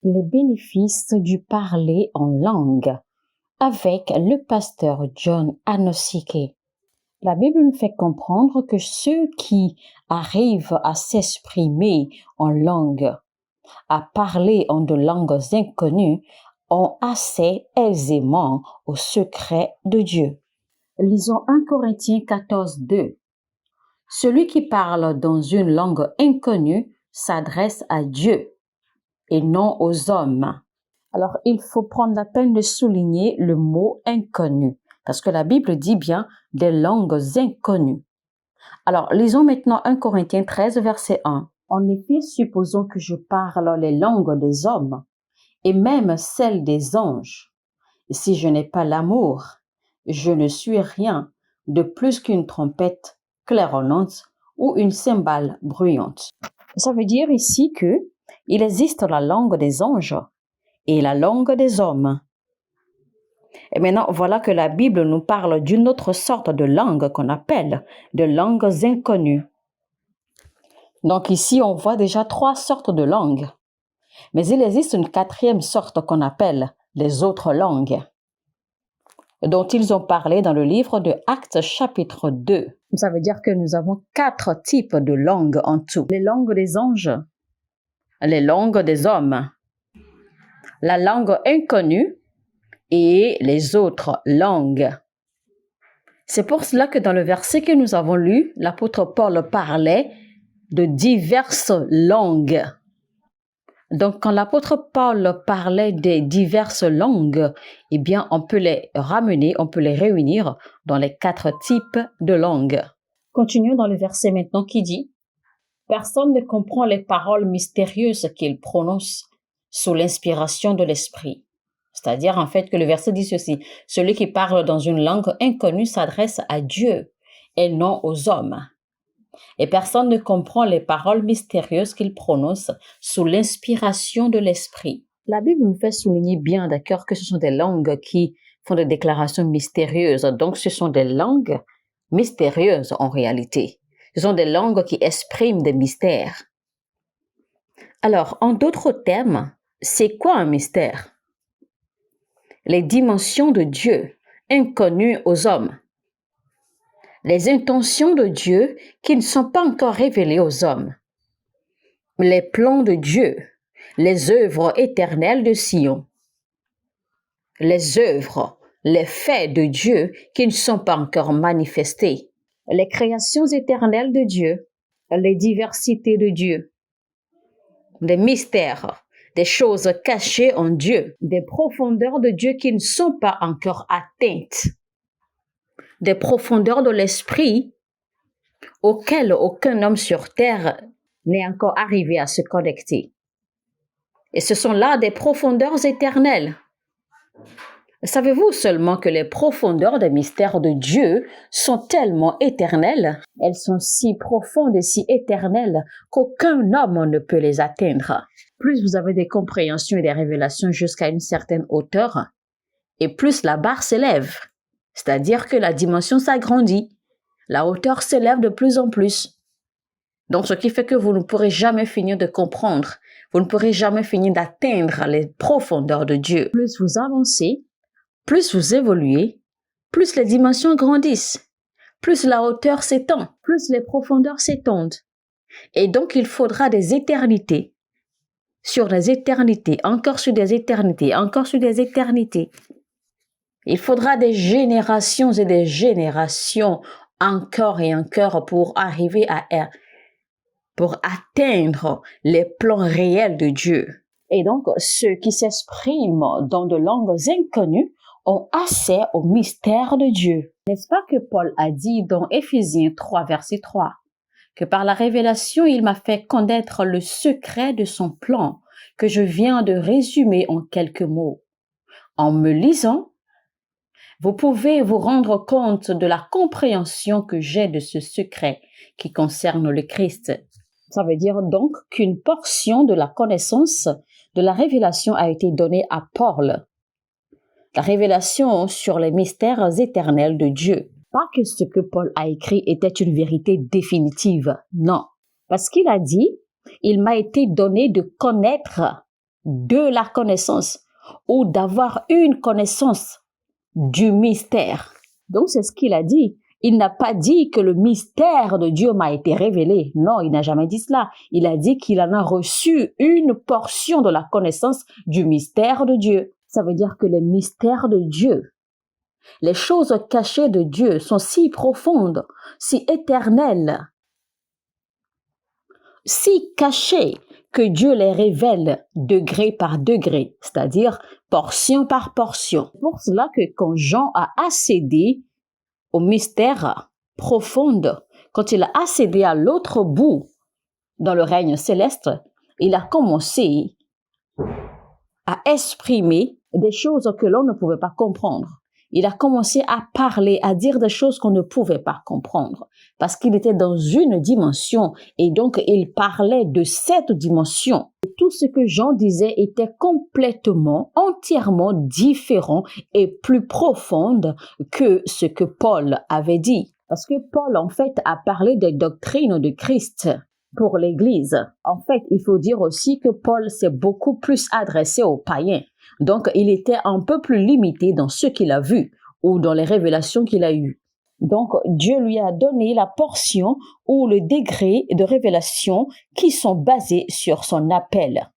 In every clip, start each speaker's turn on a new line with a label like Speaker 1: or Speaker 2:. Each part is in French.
Speaker 1: Les bénéfices du parler en langue avec le pasteur John Anosike. La Bible nous fait comprendre que ceux qui arrivent à s'exprimer en langue, à parler en de langues inconnues, ont accès aisément au secret de Dieu. Lisons 1 Corinthiens 14, 2. Celui qui parle dans une langue inconnue s'adresse à Dieu et non aux hommes. Alors, il faut prendre la peine de souligner le mot inconnu, parce que la Bible dit bien des langues inconnues. Alors, lisons maintenant 1 Corinthiens 13, verset 1. En effet, supposons que je parle les langues des hommes, et même celles des anges. Si je n'ai pas l'amour, je ne suis rien de plus qu'une trompette claironnante ou une cymbale bruyante. Ça veut dire ici que il existe la langue des anges et la langue des hommes. Et maintenant, voilà que la Bible nous parle d'une autre sorte de langue qu'on appelle de langues inconnues. Donc ici, on voit déjà 3 sortes de langues. Mais il existe une 4e sorte qu'on appelle les autres langues, dont ils ont parlé dans le livre de Actes chapitre 2. Ça veut dire que nous avons 4 types de langues en tout. Les langues des anges, les langues des hommes, la langue inconnue et les autres langues. C'est pour cela que dans le verset que nous avons lu, l'apôtre Paul parlait de diverses langues. Donc, quand l'apôtre Paul parlait des diverses langues, eh bien, on peut les ramener, on peut les réunir dans les 4 types de langues. Continuons dans le verset maintenant qui dit « Personne ne comprend les paroles mystérieuses qu'il prononce sous l'inspiration de l'esprit. » C'est-à-dire, en fait, que le verset dit ceci. « Celui qui parle dans une langue inconnue s'adresse à Dieu et non aux hommes. » Et personne ne comprend les paroles mystérieuses qu'il prononce sous l'inspiration de l'esprit. La Bible nous fait souligner bien, d'accord, que ce sont des langues qui font des déclarations mystérieuses. Donc, ce sont des langues mystérieuses en réalité. Ce sont des langues qui expriment des mystères. Alors, en d'autres termes, c'est quoi un mystère? Les dimensions de Dieu, inconnues aux hommes. Les intentions de Dieu qui ne sont pas encore révélées aux hommes. Les plans de Dieu, les œuvres éternelles de Sion. Les œuvres, les faits de Dieu qui ne sont pas encore manifestés. Les créations éternelles de Dieu, les diversités de Dieu. Des mystères, des choses cachées en Dieu, des profondeurs de Dieu qui ne sont pas encore atteintes. Des profondeurs de l'esprit auxquelles aucun homme sur terre n'est encore arrivé à se connecter. Et ce sont là des profondeurs éternelles. Savez-vous seulement que les profondeurs des mystères de Dieu sont tellement éternelles, elles sont si profondes et si éternelles qu'aucun homme ne peut les atteindre. Plus vous avez des compréhensions et des révélations jusqu'à une certaine hauteur, et plus la barre s'élève. C'est-à-dire que la dimension s'agrandit, la hauteur s'élève de plus en plus. Donc, ce qui fait que vous ne pourrez jamais finir de comprendre, vous ne pourrez jamais finir d'atteindre les profondeurs de Dieu. Plus vous avancez, plus vous évoluez, plus les dimensions grandissent, plus la hauteur s'étend, plus les profondeurs s'étendent. Et donc, il faudra des éternités, sur des éternités, encore sur des éternités, encore sur des éternités. Il faudra des générations et des générations encore et encore pour arriver pour atteindre les plans réels de Dieu. Et donc, ceux qui s'expriment dans de langues inconnues ont accès au mystère de Dieu. N'est-ce pas que Paul a dit dans Éphésiens 3, verset 3, que par la révélation, il m'a fait connaître le secret de son plan, que je viens de résumer en quelques mots. En me lisant, vous pouvez vous rendre compte de la compréhension que j'ai de ce secret qui concerne le Christ. Ça veut dire donc qu'une portion de la connaissance de la révélation a été donnée à Paul. La révélation sur les mystères éternels de Dieu. Pas que ce que Paul a écrit était une vérité définitive, non. Parce qu'il a dit, il m'a été donné de connaître de la connaissance ou d'avoir une connaissance du mystère. Donc c'est ce qu'il a dit. Il n'a pas dit que le mystère de Dieu m'a été révélé. Non, il n'a jamais dit cela. Il a dit qu'il en a reçu une portion de la connaissance du mystère de Dieu. Ça veut dire que les mystères de Dieu, les choses cachées de Dieu sont si profondes, si éternelles, si cachées que Dieu les révèle degré par degré, c'est-à-dire portion par portion. C'est pour cela que quand Jean a accédé au mystère profond, quand il a accédé à l'autre bout dans le règne céleste, il a commencé à exprimer des choses que l'on ne pouvait pas comprendre. Il a commencé à parler, à dire des choses qu'on ne pouvait pas comprendre parce qu'il était dans une dimension et donc il parlait de cette dimension. Et tout ce que Jean disait était complètement, entièrement différent et plus profond que ce que Paul avait dit. Parce que Paul, en fait, a parlé des doctrines de Christ pour l'Église. En fait, il faut dire aussi que Paul s'est beaucoup plus adressé aux païens. Donc, il était un peu plus limité dans ce qu'il a vu ou dans les révélations qu'il a eues. Donc, Dieu lui a donné la portion ou le degré de révélation qui sont basés sur son appel.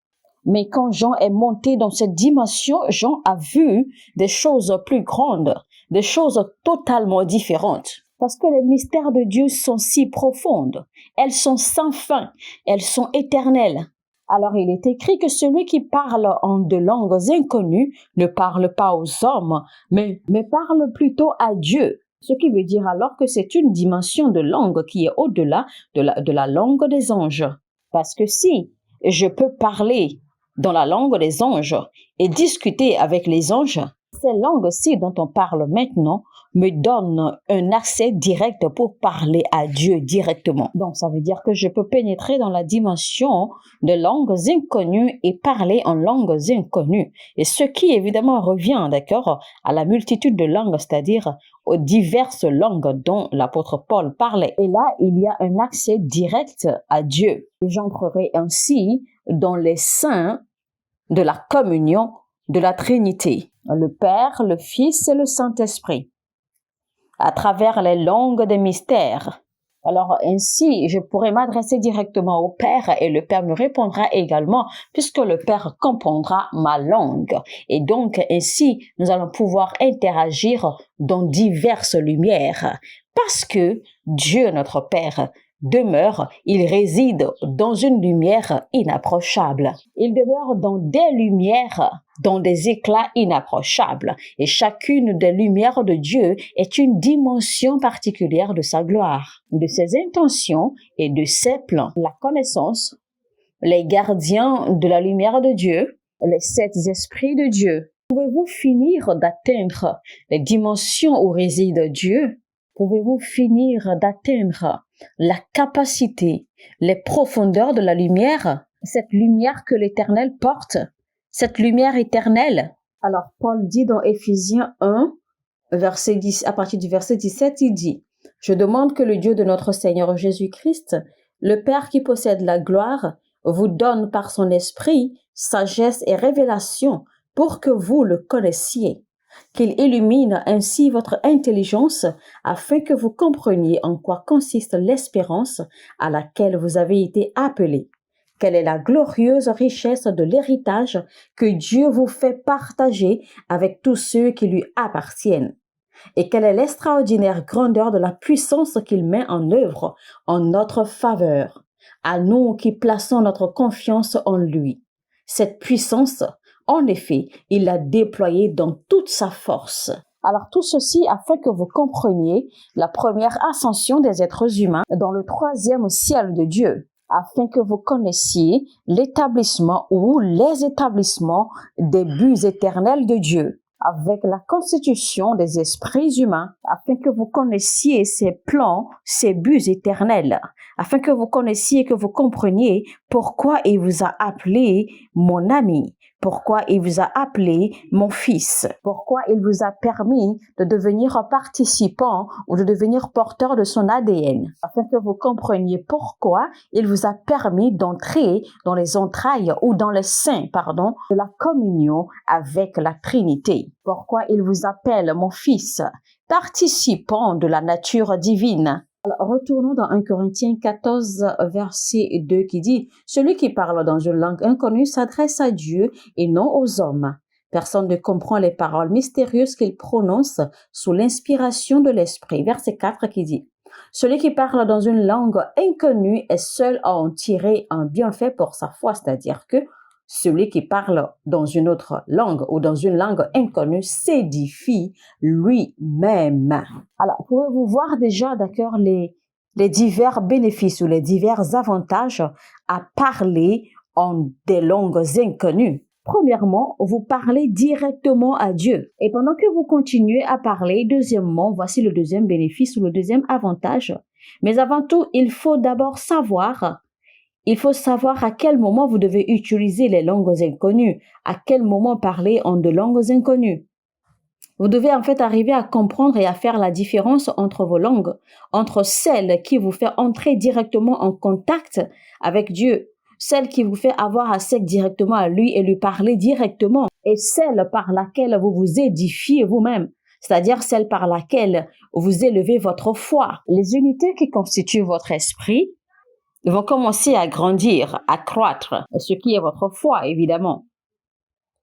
Speaker 1: Mais quand Jean est monté dans cette dimension, Jean a vu des choses plus grandes, des choses totalement différentes. Parce que les mystères de Dieu sont si profondes, elles sont sans fin, elles sont éternelles. Alors il est écrit que celui qui parle en de langues inconnues ne parle pas aux hommes, mais parle plutôt à Dieu. Ce qui veut dire alors que c'est une dimension de langue qui est au-delà de la langue des anges. Parce que si je peux parler dans la langue des anges et discuter avec les anges, ces langues-ci dont on parle maintenant me donnent un accès direct pour parler à Dieu directement. Donc, ça veut dire que je peux pénétrer dans la dimension de langues inconnues et parler en langues inconnues. Et ce qui, évidemment, revient, d'accord, à la multitude de langues, c'est-à-dire aux diverses langues dont l'apôtre Paul parlait. Et là, il y a un accès direct à Dieu. Et j'entrerai ainsi dans les seins de la communion de la Trinité, le Père, le Fils et le Saint-Esprit, à travers les langues des mystères. Alors ainsi, je pourrais m'adresser directement au Père et le Père me répondra également puisque le Père comprendra ma langue. Et donc ainsi, nous allons pouvoir interagir dans diverses lumières parce que Dieu, notre Père, demeure, il réside dans une lumière inapprochable. Il demeure dans des lumières, dans des éclats inapprochables. Et chacune des lumières de Dieu est une dimension particulière de sa gloire, de ses intentions et de ses plans. La connaissance, les gardiens de la lumière de Dieu, les 7 esprits de Dieu. Pouvez-vous finir d'atteindre les dimensions où réside Dieu? Pouvez-vous finir d'atteindre la capacité, les profondeurs de la lumière, cette lumière que l'Éternel porte, cette lumière éternelle? Alors, Paul dit dans Éphésiens 1, verset 10, à partir du verset 17, il dit « Je demande que le Dieu de notre Seigneur Jésus-Christ, le Père qui possède la gloire, vous donne par son esprit sagesse et révélation pour que vous le connaissiez. Qu'il illumine ainsi votre intelligence afin que vous compreniez en quoi consiste l'espérance à laquelle vous avez été appelés. Quelle est la glorieuse richesse de l'héritage que Dieu vous fait partager avec tous ceux qui lui appartiennent. Et quelle est l'extraordinaire grandeur de la puissance qu'il met en œuvre en notre faveur, à nous qui plaçons notre confiance en lui. Cette puissance, en effet, il l'a déployée dans toute sa force. Alors tout ceci afin que vous compreniez la première ascension des êtres humains dans le 3e ciel de Dieu, afin que vous connaissiez l'établissement ou les établissements des buts éternels de Dieu, avec la constitution des esprits humains, afin que vous connaissiez ses plans, ses buts éternels, afin que vous connaissiez et que vous compreniez pourquoi il vous a appelé mon ami, pourquoi il vous a appelé mon fils, pourquoi il vous a permis de devenir participant ou de devenir porteur de son ADN, afin que vous compreniez pourquoi il vous a permis d'entrer dans les entrailles ou dans les seins, de la communion avec la Trinité. Pourquoi il vous appelle mon fils, participant de la nature divine. Alors, retournons dans 1 Corinthiens 14, verset 2 qui dit « Celui qui parle dans une langue inconnue s'adresse à Dieu et non aux hommes. Personne ne comprend les paroles mystérieuses qu'il prononce sous l'inspiration de l'Esprit. » Verset 4 qui dit « Celui qui parle dans une langue inconnue est seul à en tirer un bienfait pour sa foi. » C'est-à-dire que celui qui parle dans une autre langue ou dans une langue inconnue s'édifie lui-même. Alors, pouvez-vous voir déjà, d'accord, les divers bénéfices ou les divers avantages à parler en des langues inconnues? Premièrement, vous parlez directement à Dieu. Et pendant que vous continuez à parler, deuxièmement, voici le deuxième bénéfice ou le deuxième avantage. Mais avant tout, il faut d'abord savoir à quel moment vous devez utiliser les langues inconnues, à quel moment parler en de langues inconnues. Vous devez en fait arriver à comprendre et à faire la différence entre vos langues, entre celle qui vous fait entrer directement en contact avec Dieu, celle qui vous fait avoir accès directement à lui et lui parler directement, et celle par laquelle vous vous édifiez vous-même, c'est-à-dire celle par laquelle vous élevez votre foi. Les unités qui constituent votre esprit vont commencer à grandir, à croître, ce qui est votre foi, évidemment.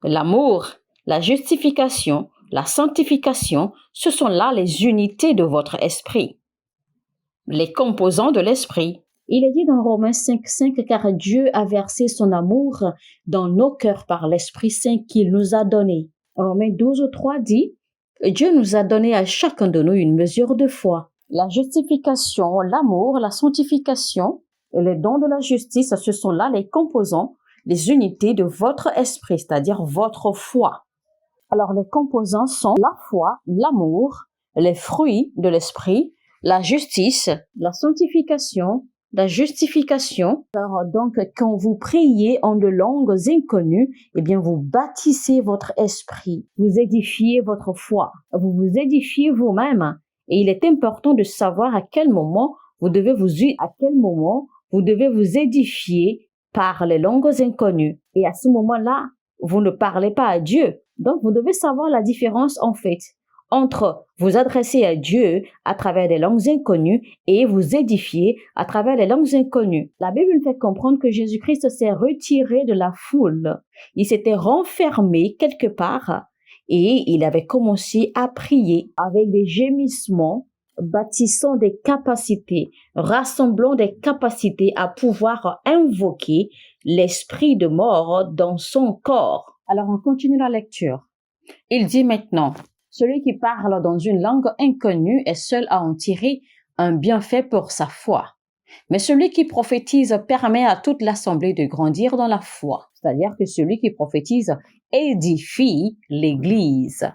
Speaker 1: L'amour, la justification, la sanctification, ce sont là les unités de votre esprit, les composants de l'esprit. Il est dit dans Romains 5:5 « Car Dieu a versé son amour dans nos cœurs par l'Esprit Saint qu'il nous a donné. » Romains 12:3 dit « Dieu nous a donné à chacun de nous une mesure de foi. » La justification, l'amour, la sanctification, et les dons de la justice, ce sont là les composants, les unités de votre esprit, c'est-à-dire votre foi. Alors, les composants sont la foi, l'amour, les fruits de l'esprit, la justice, la sanctification, la justification. Alors, donc, quand vous priez en de langues inconnues, eh bien, vous bâtissez votre esprit, vous édifiez votre foi, vous vous édifiez vous-même. Et il est important de savoir à quel moment vous devez vous édifier par les langues inconnues. Et à ce moment-là, vous ne parlez pas à Dieu. Donc, vous devez savoir la différence, en fait, entre vous adresser à Dieu à travers des langues inconnues et vous édifier à travers les langues inconnues. La Bible nous fait comprendre que Jésus-Christ s'est retiré de la foule. Il s'était renfermé quelque part et il avait commencé à prier avec des gémissements, bâtissant des capacités, rassemblant des capacités à pouvoir invoquer l'esprit de mort dans son corps. Alors, on continue la lecture. Il dit maintenant, « Celui qui parle dans une langue inconnue est seul à en tirer un bienfait pour sa foi. Mais celui qui prophétise permet à toute l'assemblée de grandir dans la foi. » C'est-à-dire que celui qui prophétise édifie l'Église,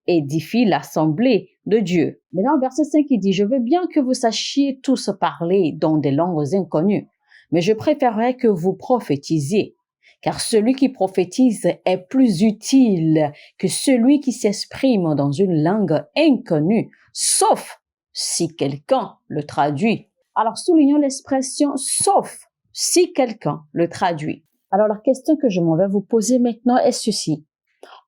Speaker 1: édifie l'assemblée de Dieu. Mais là, au verset 5, il dit « Je veux bien que vous sachiez tous parler dans des langues inconnues, mais je préférerais que vous prophétisiez. Car celui qui prophétise est plus utile que celui qui s'exprime dans une langue inconnue, sauf si quelqu'un le traduit. » Alors, soulignons l'expression « sauf si quelqu'un le traduit ». Alors, la question que je m'en vais vous poser maintenant est ceci.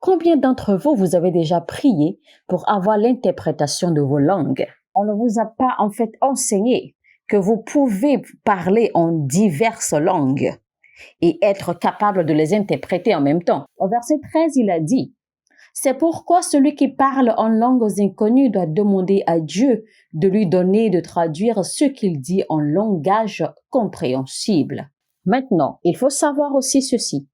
Speaker 1: Combien d'entre vous avez déjà prié pour avoir l'interprétation de vos langues? On ne vous a pas en fait enseigné que vous pouvez parler en diverses langues et être capable de les interpréter en même temps. Au verset 13, il a dit « C'est pourquoi celui qui parle en langues inconnues doit demander à Dieu de lui donner de traduire ce qu'il dit en langage compréhensible. » Maintenant, il faut savoir aussi ceci.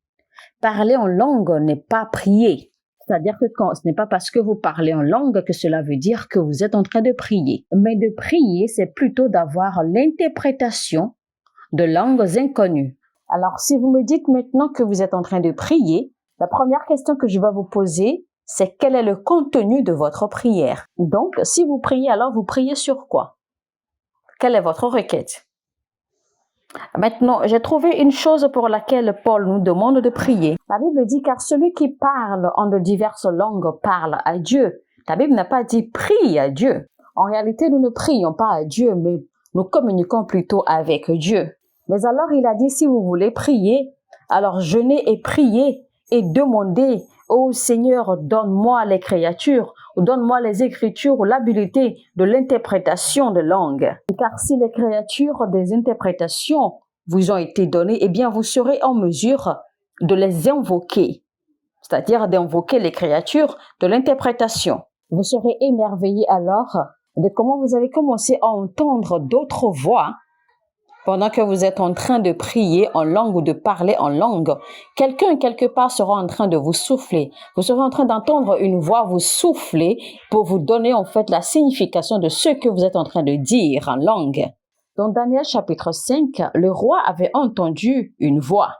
Speaker 1: Parler en langue n'est pas prier. C'est-à-dire que ce n'est pas parce que vous parlez en langue que cela veut dire que vous êtes en train de prier. Mais de prier, c'est plutôt d'avoir l'interprétation de langues inconnues. Alors, si vous me dites maintenant que vous êtes en train de prier, la première question que je vais vous poser, c'est quel est le contenu de votre prière? Donc, si vous priez, alors vous priez sur quoi? Quelle est votre requête? Maintenant, j'ai trouvé une chose pour laquelle Paul nous demande de prier. La Bible dit car celui qui parle en de diverses langues parle à Dieu. La Bible n'a pas dit prie à Dieu. En réalité, nous ne prions pas à Dieu, mais nous communiquons plutôt avec Dieu. Mais alors, il a dit si vous voulez prier, alors jeûnez et priez et demandez au Seigneur, donne-moi les créatures, ou donne-moi les écritures ou l'habilité de l'interprétation de langue. Car si les créatures des interprétations vous ont été données, eh bien vous serez en mesure de les invoquer, c'est-à-dire d'invoquer les créatures de l'interprétation. Vous serez émerveillé alors de comment vous allez commencer à entendre d'autres voix pendant que vous êtes en train de prier en langue ou de parler en langue. Quelqu'un quelque part sera en train de vous souffler. Vous serez en train d'entendre une voix vous souffler pour vous donner en fait la signification de ce que vous êtes en train de dire en langue. Dans Daniel chapitre 5, le roi avait entendu une voix,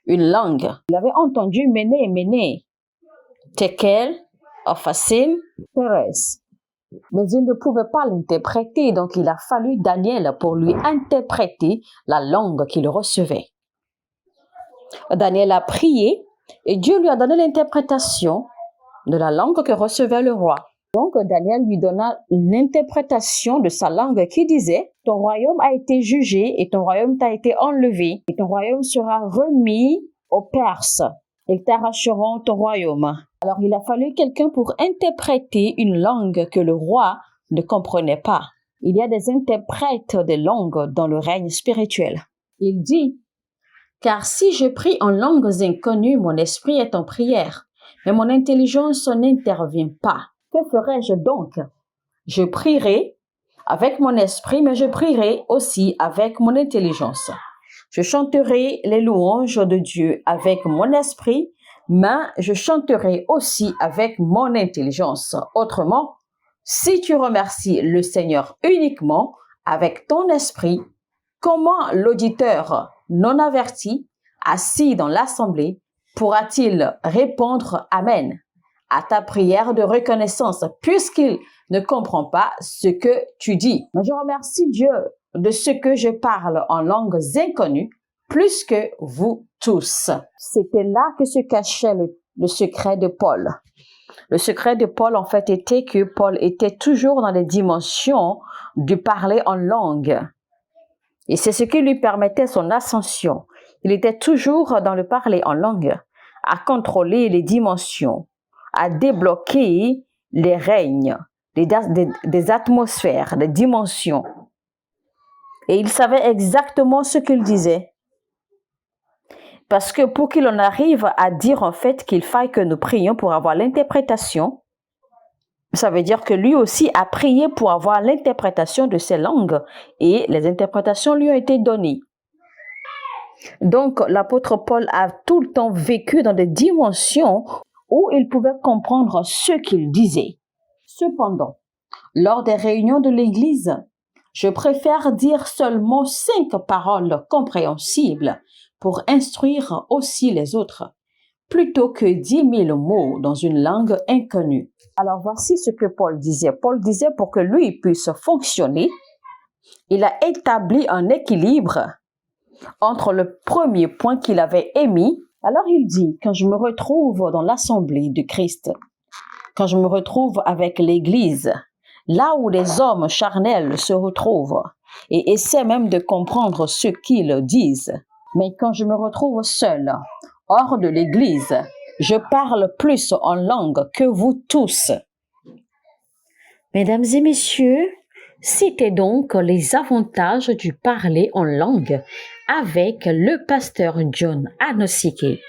Speaker 1: une langue. Il avait entendu Méné, Méné, Tekel, Ophasim, Pérez. Mais il ne pouvait pas l'interpréter, donc il a fallu Daniel pour lui interpréter la langue qu'il recevait. Daniel a prié et Dieu lui a donné l'interprétation de la langue que recevait le roi. Donc Daniel lui donna l'interprétation de sa langue qui disait « Ton royaume a été jugé et ton royaume t'a été enlevé et ton royaume sera remis aux Perses. Ils t'arracheront ton royaume. » Alors, il a fallu quelqu'un pour interpréter une langue que le roi ne comprenait pas. Il y a des interprètes de langues dans le règne spirituel. Il dit, « Car si je prie en langues inconnues, mon esprit est en prière, mais mon intelligence n'intervient pas. Que ferai-je donc? Je prierai avec mon esprit, mais je prierai aussi avec mon intelligence. Je chanterai les louanges de Dieu avec mon esprit, mais je chanterai aussi avec mon intelligence. Autrement, si tu remercies le Seigneur uniquement avec ton esprit, comment l'auditeur non averti, assis dans l'assemblée, pourra-t-il répondre Amen à ta prière de reconnaissance puisqu'il ne comprend pas ce que tu dis? Mais je remercie Dieu de ce que je parle en langues inconnues plus que vous tous. C'était là que se cachait le secret de Paul. Le secret de Paul, en fait, était que Paul était toujours dans les dimensions du parler en langue. Et c'est ce qui lui permettait son ascension. Il était toujours dans le parler en langue, à contrôler les dimensions, à débloquer les règnes, des atmosphères, des dimensions. Et il savait exactement ce qu'il disait. Parce que pour qu'il en arrive à dire en fait qu'il faille que nous prions pour avoir l'interprétation, ça veut dire que lui aussi a prié pour avoir l'interprétation de ces langues et les interprétations lui ont été données. Donc l'apôtre Paul a tout le temps vécu dans des dimensions où il pouvait comprendre ce qu'il disait. Cependant, lors des réunions de l'Église, je préfère dire seulement 5 paroles compréhensibles pour instruire aussi les autres, plutôt que 10 000 mots dans une langue inconnue. Alors voici ce que Paul disait. Paul disait pour que lui puisse fonctionner, il a établi un équilibre entre le premier point qu'il avait émis. Alors il dit, quand je me retrouve dans l'assemblée de Christ, quand je me retrouve avec l'Église, là où les hommes charnels se retrouvent et essaient même de comprendre ce qu'ils disent, mais quand je me retrouve seul, hors de l'Église, je parle plus en langue que vous tous. Mesdames et messieurs, c'était donc les avantages du parler en langue avec le pasteur John Anosike.